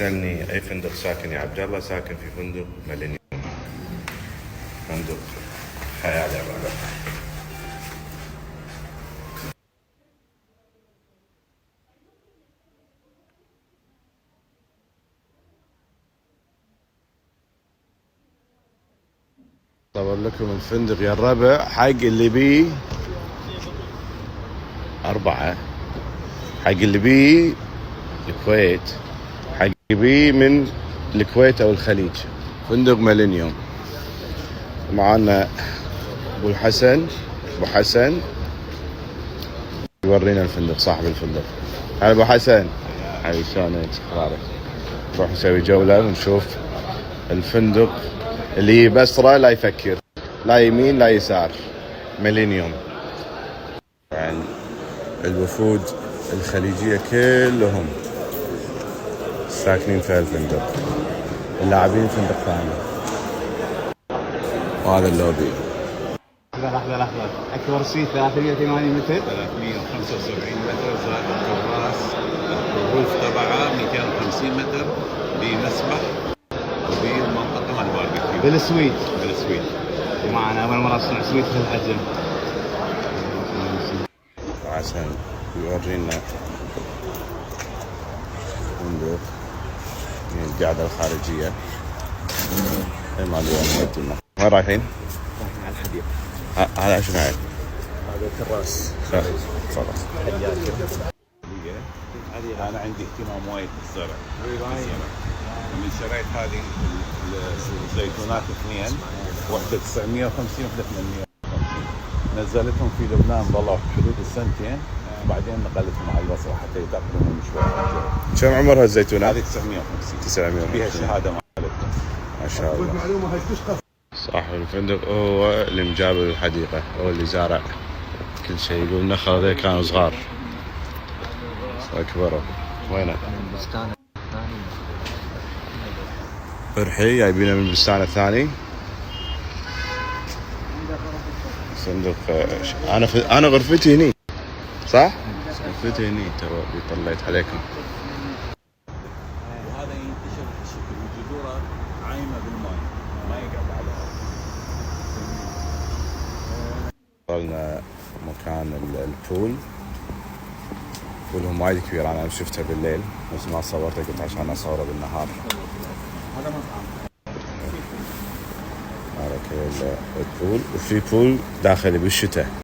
يسألني أي فندق ساكن يا عبد الله؟ ساكن في فندق ميلينيوم، فندق خيال يا بابا. صور لكم الفندق يا الربع حق اللي بيه 4، حق اللي بيه الكويت، حق اللي بيه من الكويت أو الخليج. فندق ميلينيوم. معنا أبو الحسن، أبو حسن يورينا الفندق، صاحب الفندق. هلا أبو حسن، حبيبي شلونك؟ أخبارك؟ نروح نسوي جولة ونشوف الفندق اللي بسرة لا يفكر، لا يمين لا يسار. ميلينيوم. طبعا الوفود الخليجية كلهم ساكنين في الفندق، اللاعبين فندق ثاني. وهذا اللوبي. لحظة أكبر سويت 380 متر، 375 متر زائد الكراس. الروف تبعها 250 متر، بمسبح وبمنطقة مال باربيكيو. بالسويت. معنا أول مرة أسمع سويت في الحجم. عشان يورينا فندق من القاعدة الخارجية. ما ادري وين ودونا. وين رايحين؟ على الحديقة. هذا شنو هاي؟ هذا كراس. خلاص. أنا عندي اهتمام وايد بالزرع. من شريت هذه الزيتونات اثنين، واحدة 950 واحدة 850. نزلتهم في لبنان ظلوا حدود السنتين، بعدين نقلتهم على البصرة حتى يتأقلمون شوي. كم عمرها الزيتونات؟ هذه 950. 950 فيها الشهادة مالتها. ما شاء الله. صاحب الفندق هو اللي مجاب الحديقة، هو اللي زارع كل شيء. يقول النخل هذول كانوا صغار كبروا. وينه؟ البستان الثاني. فرحي جايبينه من البستان الثاني. فندق انا غرفتي هني، صح؟ غرفتي هني تو طلعت عليكم. وهذا ينتشر في الشكل، وجذوره عايمة بالماء، ما يقعد على الأرض. وصلنا مكان البول. بولهم وايد كبير، انا شفته بالليل بس ما صورته، قلت عشان اصوره بالنهار. هذا مطعم. هذا كذا البول، وفي بول داخلي بالشتاء.